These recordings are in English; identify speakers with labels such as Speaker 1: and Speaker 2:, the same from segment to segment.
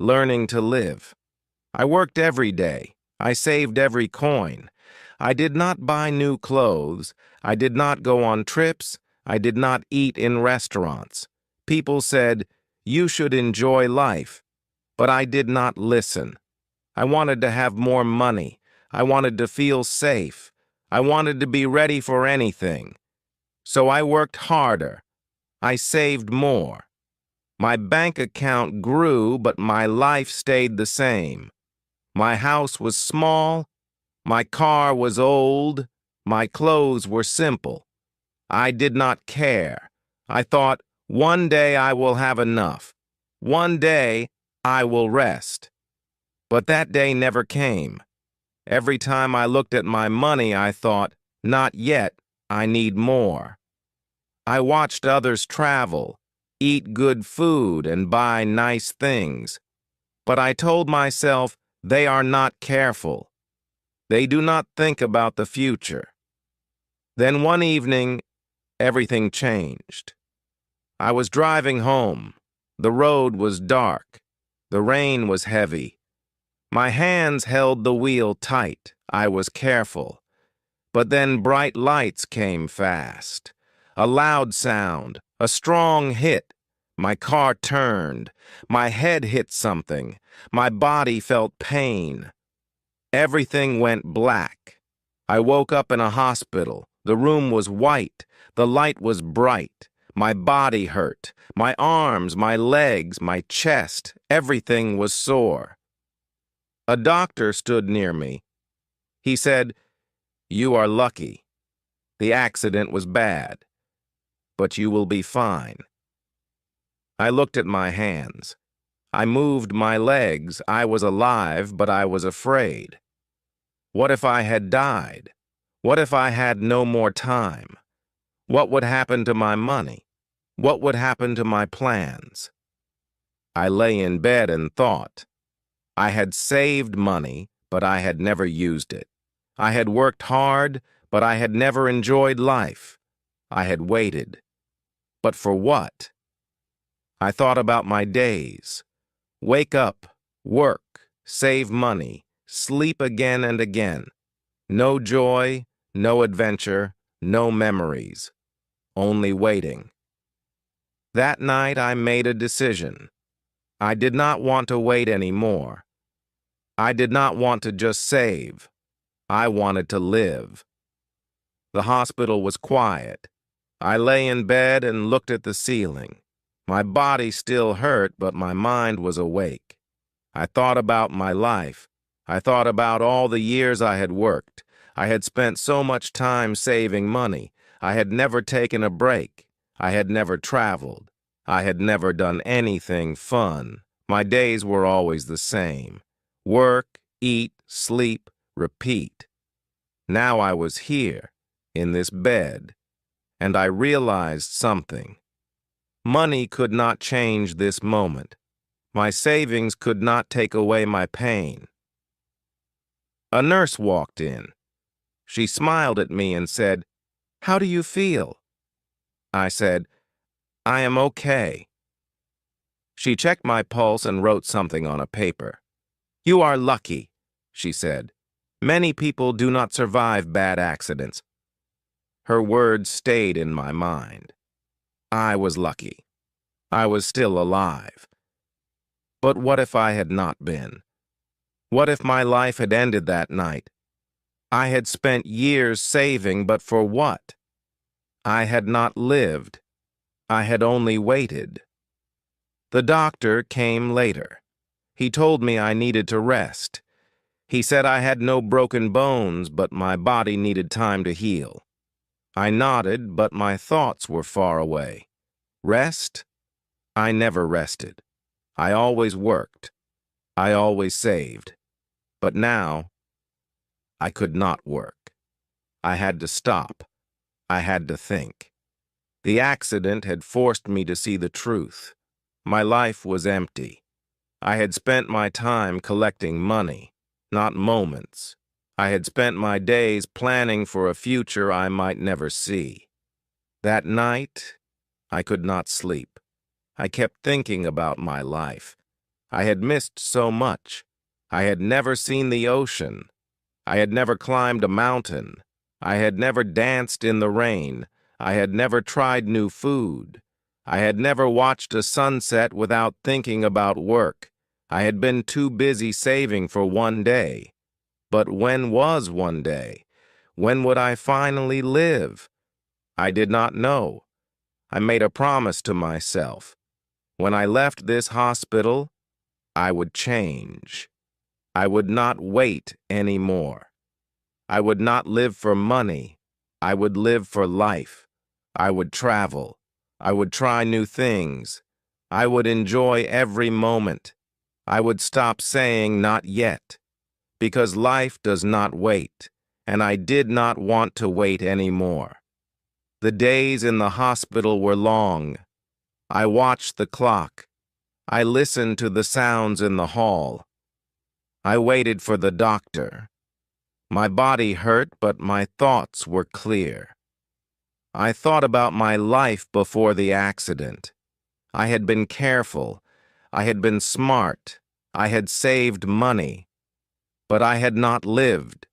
Speaker 1: learning to live. I worked every day. I saved every coin. I did not buy new clothes. I did not go on trips. I did not eat in restaurants. People said, "You should enjoy life." But I did not listen. I wanted to have more money. I wanted to feel safe. I wanted to be ready for anything. So I worked harder. I saved more. My bank account grew, but my life stayed the same. My house was small. My car was old. My clothes were simple. I did not care. I thought, one day I will have enough. One day I will rest. But that day never came. Every time I looked at my money, I thought, not yet, I need more. I watched others travel, eat good food, and buy nice things. But I told myself, they are not careful. They do not think about the future. Then one evening, everything changed. I was driving home. The road was dark. The rain was heavy. My hands held the wheel tight. I was careful. But then bright lights came fast. A loud sound, a strong hit. My car turned. My head hit something. My body felt pain. Everything went black. I woke up in a hospital. The room was white. The light was bright. My body hurt. My arms, my legs, my chest, everything was sore. A doctor stood near me. He said, "You are lucky. The accident was bad, but you will be fine." I looked at my hands. I moved my legs. I was alive, but I was afraid. What if I had died? What if I had no more time? What would happen to my money? What would happen to my plans? I lay in bed and thought. I had saved money, but I had never used it. I had worked hard, but I had never enjoyed life. I had waited. But for what? I thought about my days. Wake up, work, save money, sleep again and again. No joy, no adventure, no memories. Only waiting. That night I made a decision. I did not want to wait anymore. I did not want to just save. I wanted to live. The hospital was quiet. I lay in bed and looked at the ceiling. My body still hurt, but my mind was awake. I thought about my life. I thought about all the years I had worked. I had spent so much time saving money. I had never taken a break. I had never traveled. I had never done anything fun. My days were always the same. Work, eat, sleep, repeat. Now I was here, in this bed, and I realized something. Money could not change this moment. My savings could not take away my pain. A nurse walked in. She smiled at me and said, "How do you feel?" I said, "I am okay." She checked my pulse and wrote something on a paper. "You are lucky," she said. "Many people do not survive bad accidents." Her words stayed in my mind. I was lucky. I was still alive. But what if I had not been? What if my life had ended that night? I had spent years saving, but for what? I had not lived. I had only waited. The doctor came later. He told me I needed to rest. He said I had no broken bones, but my body needed time to heal. I nodded, but my thoughts were far away. Rest? I never rested. I always worked. I always saved. But now, I could not work. I had to stop. I had to think. The accident had forced me to see the truth. My life was empty. I had spent my time collecting money, not moments. I had spent my days planning for a future I might never see. That night, I could not sleep. I kept thinking about my life. I had missed so much. I had never seen the ocean. I had never climbed a mountain. I had never danced in the rain. I had never tried new food. I had never watched a sunset without thinking about work. I had been too busy saving for one day. But when was one day? When would I finally live? I did not know. I made a promise to myself. When I left this hospital, I would change. I would not wait anymore. I would not live for money. I would live for life. I would travel. I would try new things. I would enjoy every moment. I would stop saying not yet, because life does not wait, and I did not want to wait anymore. The days in the hospital were long. I watched the clock. I listened to the sounds in the hall. I waited for the doctor. My body hurt, but my thoughts were clear. I thought about my life before the accident. I had been careful. I had been smart. I had saved money. But I had not lived.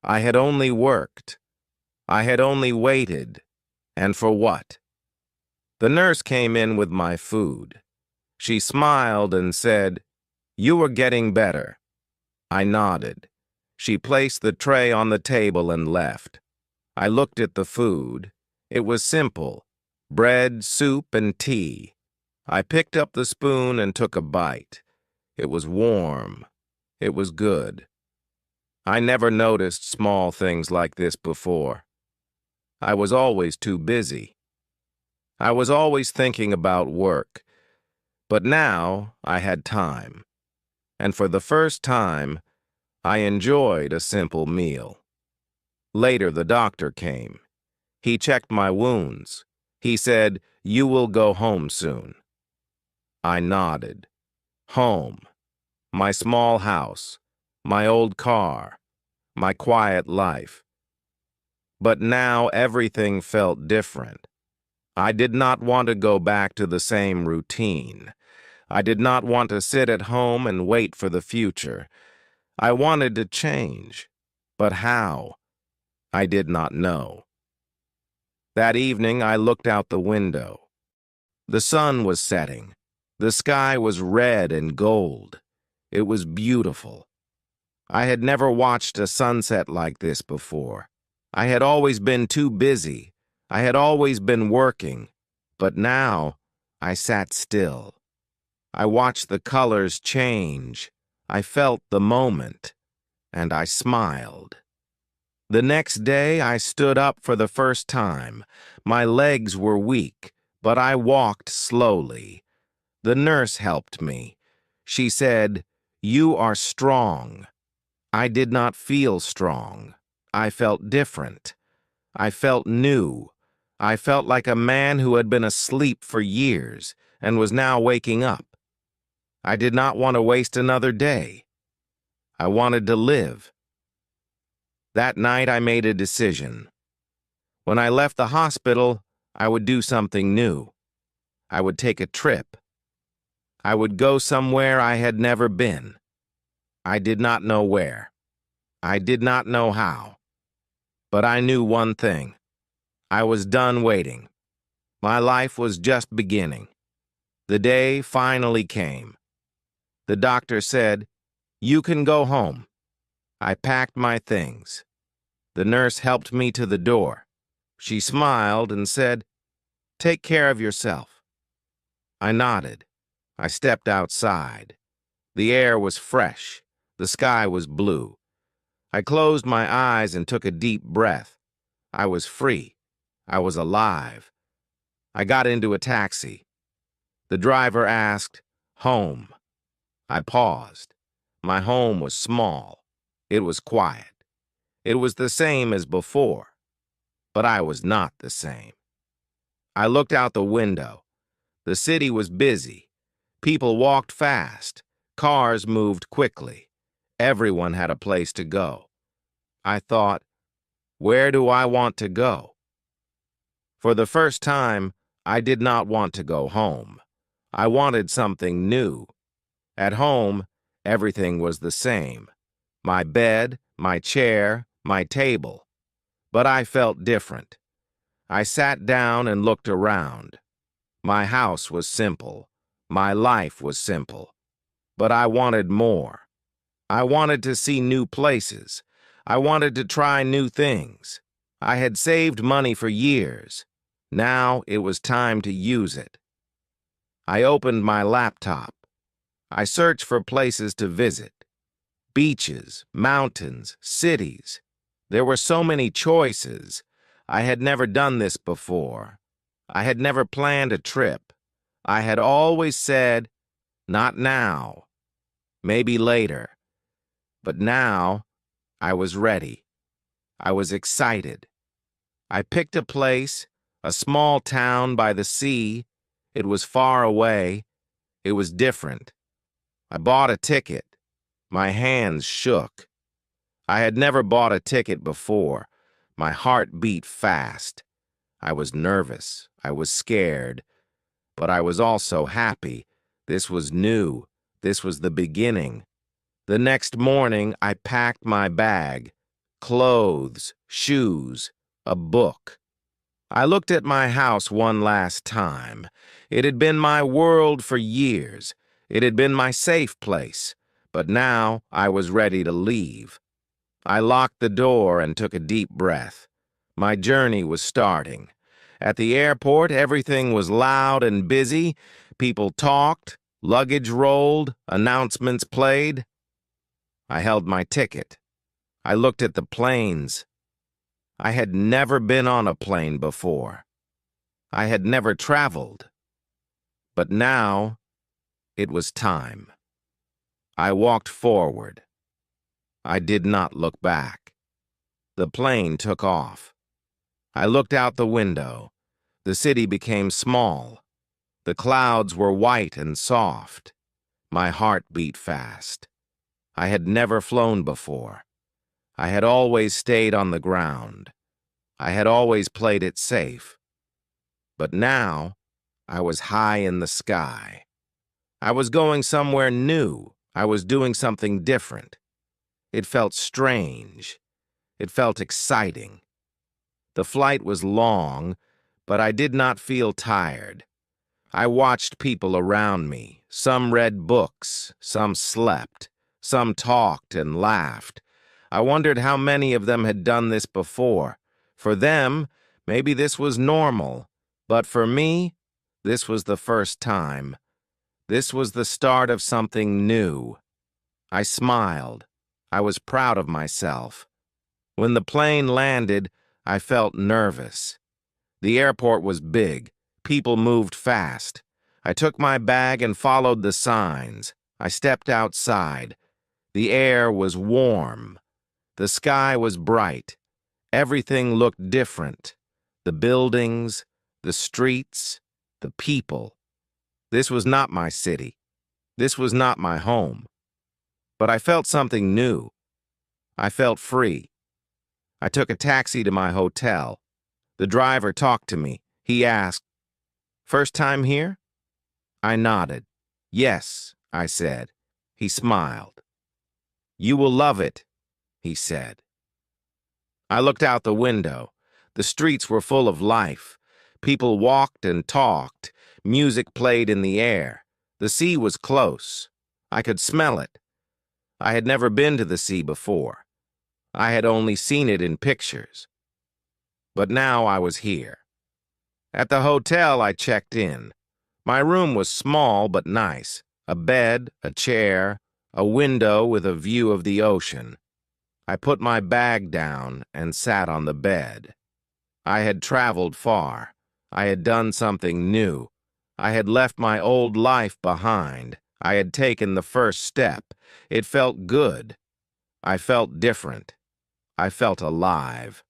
Speaker 1: I had only worked. I had only waited. And for what? The nurse came in with my food. She smiled and said, "You are getting better." I nodded. She placed the tray on the table and left. I looked at the food. It was simple: bread, soup, and tea. I picked up the spoon and took a bite. It was warm. It was good. I never noticed small things like this before. I was always too busy. I was always thinking about work. But now I had time. And for the first time, I enjoyed a simple meal. Later, the doctor came. He checked my wounds. He said, "You will go home soon." I nodded. Home. My small house. My old car. My quiet life. But now everything felt different. I did not want to go back to the same routine. I did not want to sit at home and wait for the future. I wanted to change. But how? I did not know. That evening, I looked out the window. The sun was setting. The sky was red and gold. It was beautiful. I had never watched a sunset like this before. I had always been too busy. I had always been working. But now, I sat still. I watched the colors change. I felt the moment, and I smiled. The next day, I stood up for the first time. My legs were weak, but I walked slowly. The nurse helped me. She said, "You are strong." I did not feel strong. I felt different. I felt new. I felt like a man who had been asleep for years and was now waking up. I did not want to waste another day. I wanted to live. That night, I made a decision. When I left the hospital, I would do something new. I would take a trip. I would go somewhere I had never been. I did not know where. I did not know how. But I knew one thing. I was done waiting. My life was just beginning. The day finally came. The doctor said, "You can go home." I packed my things. The nurse helped me to the door. She smiled and said, "Take care of yourself." I nodded. I stepped outside. The air was fresh. The sky was blue. I closed my eyes and took a deep breath. I was free. I was alive. I got into a taxi. The driver asked, "Home?" I paused. My home was small. It was quiet. It was the same as before. But I was not the same. I looked out the window. The city was busy. People walked fast. Cars moved quickly. Everyone had a place to go. I thought, where do I want to go? For the first time, I did not want to go home. I wanted something new. At home, everything was the same. My bed, my chair, my table. But I felt different. I sat down and looked around. My house was simple. My life was simple. But I wanted more. I wanted to see new places. I wanted to try new things. I had saved money for years. Now it was time to use it. I opened my laptop. I searched for places to visit. Beaches, mountains, cities. There were so many choices. I had never done this before. I had never planned a trip. I had always said, not now, maybe later. But now, I was ready. I was excited. I picked a place, a small town by the sea. It was far away. It was different. I bought a ticket. My hands shook. I had never bought a ticket before. My heart beat fast. I was nervous. I was scared. But I was also happy. This was new. This was the beginning. The next morning, I packed my bag. Clothes, shoes, a book. I looked at my house one last time. It had been my world for years. It had been my safe place. But now I was ready to leave. I locked the door and took a deep breath. My journey was starting. At the airport, everything was loud and busy. People talked, luggage rolled, announcements played. I held my ticket. I looked at the planes. I had never been on a plane before. I had never traveled. But now, it was time. I walked forward. I did not look back. The plane took off. I looked out the window. The city became small. The clouds were white and soft. My heart beat fast. I had never flown before. I had always stayed on the ground. I had always played it safe. But now, I was high in the sky. I was going somewhere new. I was doing something different. It felt strange. It felt exciting. The flight was long, but I did not feel tired. I watched people around me. Some read books, some slept, some talked and laughed. I wondered how many of them had done this before. For them, maybe this was normal, but for me, this was the first time. This was the start of something new. I smiled. I was proud of myself. When the plane landed, I felt nervous. The airport was big. People moved fast. I took my bag and followed the signs. I stepped outside. The air was warm. The sky was bright. Everything looked different. The buildings, the streets, the people. This was not my city. This was not my home. But I felt something new. I felt free. I took a taxi to my hotel. The driver talked to me. He asked, "First time here?" I nodded. "Yes," I said. He smiled. "You will love it," he said. I looked out the window. The streets were full of life. People walked and talked. Music played in the air. The sea was close. I could smell it. I had never been to the sea before. I had only seen it in pictures. But now I was here. At the hotel, I checked in. My room was small but nice. A bed, a chair, a window with a view of the ocean. I put my bag down and sat on the bed. I had traveled far. I had done something new. I had left my old life behind. I had taken the first step. It felt good. I felt different. I felt alive.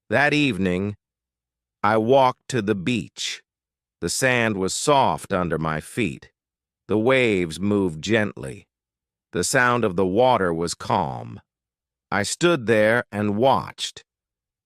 Speaker 1: That evening, I walked to the beach. The sand was soft under my feet. The waves moved gently. The sound of the water was calm. I stood there and watched.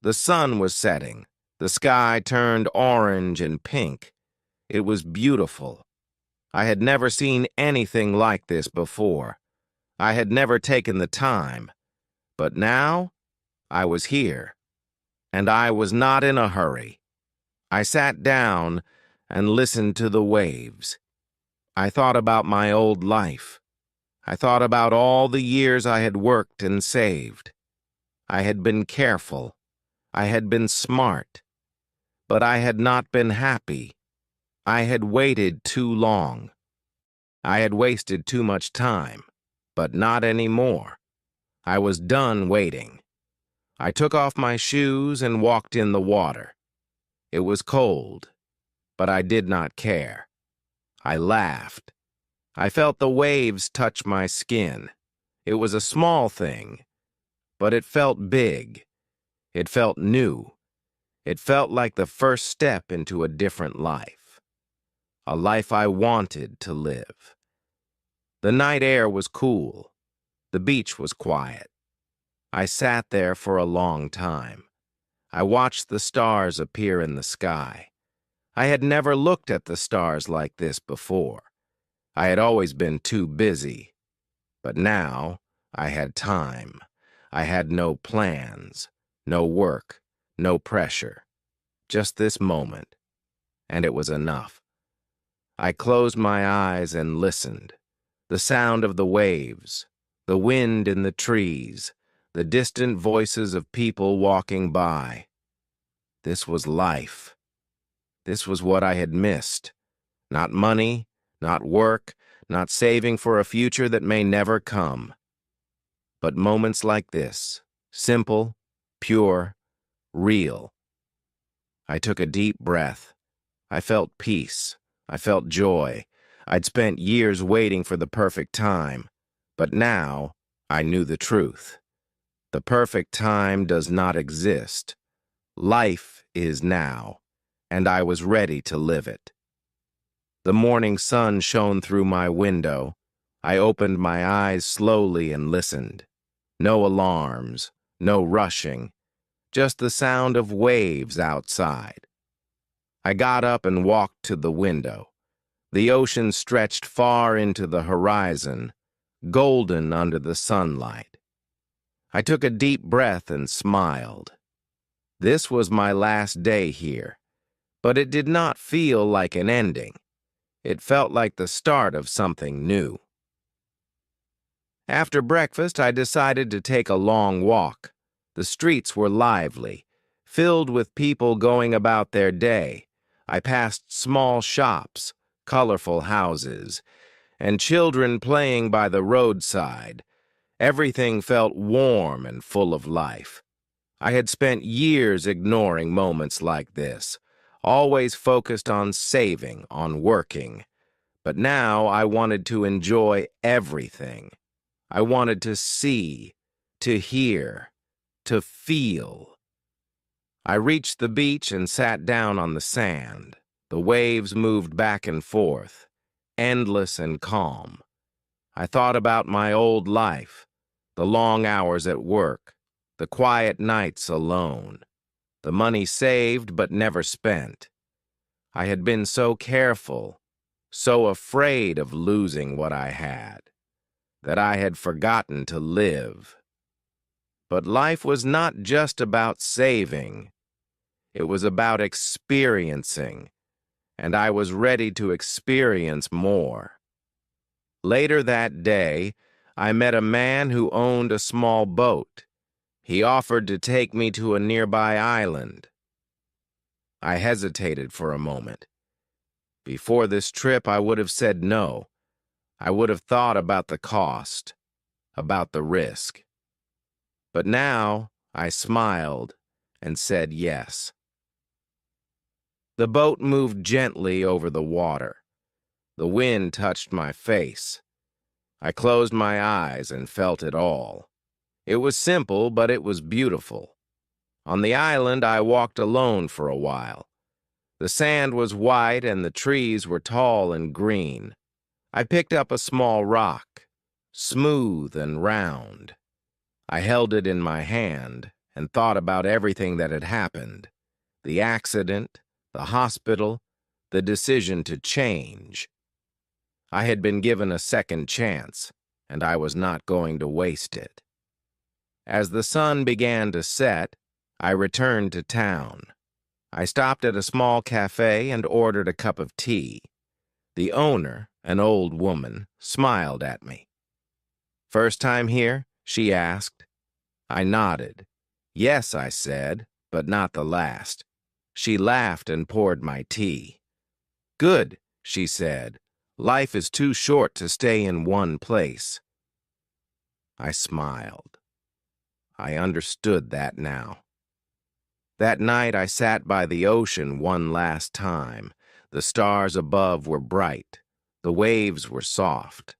Speaker 1: The sun was setting. The sky turned orange and pink. It was beautiful. I had never seen anything like this before. I had never taken the time. But now, I was here, and I was not in a hurry. I sat down and listened to the waves. I thought about my old life. I thought about all the years I had worked and saved. I had been careful. I had been smart. But I had not been happy. I had waited too long. I had wasted too much time, but not anymore. I was done waiting. I took off my shoes and walked in the water. It was cold, but I did not care. I laughed. I felt the waves touch my skin. It was a small thing, but it felt big. It felt new. It felt like the first step into a different life. A life I wanted to live. The night air was cool. The beach was quiet. I sat there for a long time. I watched the stars appear in the sky. I had never looked at the stars like this before. I had always been too busy. But now I had time. I had no plans, no work, no pressure. Just this moment. And it was enough. I closed my eyes and listened. The sound of the waves, the wind in the trees, the distant voices of people walking by. This was life. This was what I had missed. Not money, not work, not saving for a future that may never come. But moments like this, simple, pure, real. I took a deep breath. I felt peace. I felt joy. I'd spent years waiting for the perfect time, but now I knew the truth. The perfect time does not exist. Life is now, and I was ready to live it. The morning sun shone through my window. I opened my eyes slowly and listened. No alarms, no rushing, just the sound of waves outside. I got up and walked to the window. The ocean stretched far into the horizon, golden under the sunlight. I took a deep breath and smiled. This was my last day here, but it did not feel like an ending. It felt like the start of something new. After breakfast, I decided to take a long walk. The streets were lively, filled with people going about their day. I passed small shops, colorful houses, and children playing by the roadside. Everything felt warm and full of life. I had spent years ignoring moments like this, always focused on saving, on working. But now I wanted to enjoy everything. I wanted to see, to hear, to feel. I reached the beach and sat down on the sand. The waves moved back and forth, endless and calm. I thought about my old life, the long hours at work, the quiet nights alone, the money saved but never spent. I had been so careful, so afraid of losing what I had, that I had forgotten to live. But life was not just about saving. It was about experiencing, and I was ready to experience more. Later that day, I met a man who owned a small boat. He offered to take me to a nearby island. I hesitated for a moment. Before this trip, I would have said no. I would have thought about the cost, about the risk. But now, I smiled and said yes. The boat moved gently over the water. The wind touched my face. I closed my eyes and felt it all. It was simple, but it was beautiful. On the island, I walked alone for a while. The sand was white and the trees were tall and green. I picked up a small rock, smooth and round. I held it in my hand and thought about everything that had happened. The accident, the hospital, the decision to change. I had been given a second chance, and I was not going to waste it. As the sun began to set, I returned to town. I stopped at a small cafe and ordered a cup of tea. The owner, an old woman, smiled at me. "First time here?" she asked. I nodded. "Yes," I said, "but not the last." She laughed and poured my tea. "Good," she said. "Life is too short to stay in one place." I smiled. I understood that now. That night I sat by the ocean one last time. The stars above were bright. The waves were soft.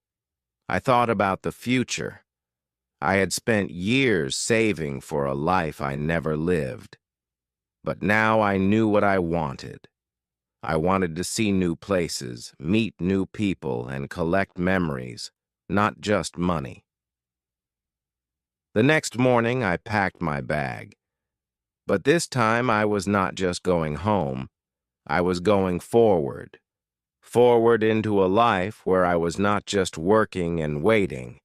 Speaker 1: I thought about the future. I had spent years saving for a life I never lived. But now I knew what I wanted. I wanted to see new places, meet new people, and collect memories, not just money. The next morning I packed my bag. But this time I was not just going home. I was going forward. Forward into a life where I was not just working and waiting.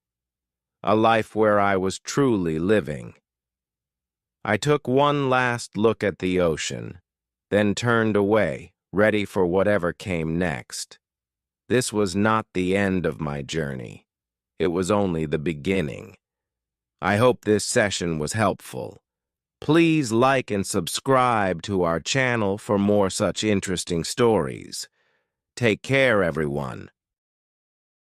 Speaker 1: A life where I was truly living. I took one last look at the ocean, then turned away, ready for whatever came next. This was not the end of my journey. It was only the beginning. I hope this session was helpful. Please like and subscribe to our channel for more such interesting stories. Take care, everyone.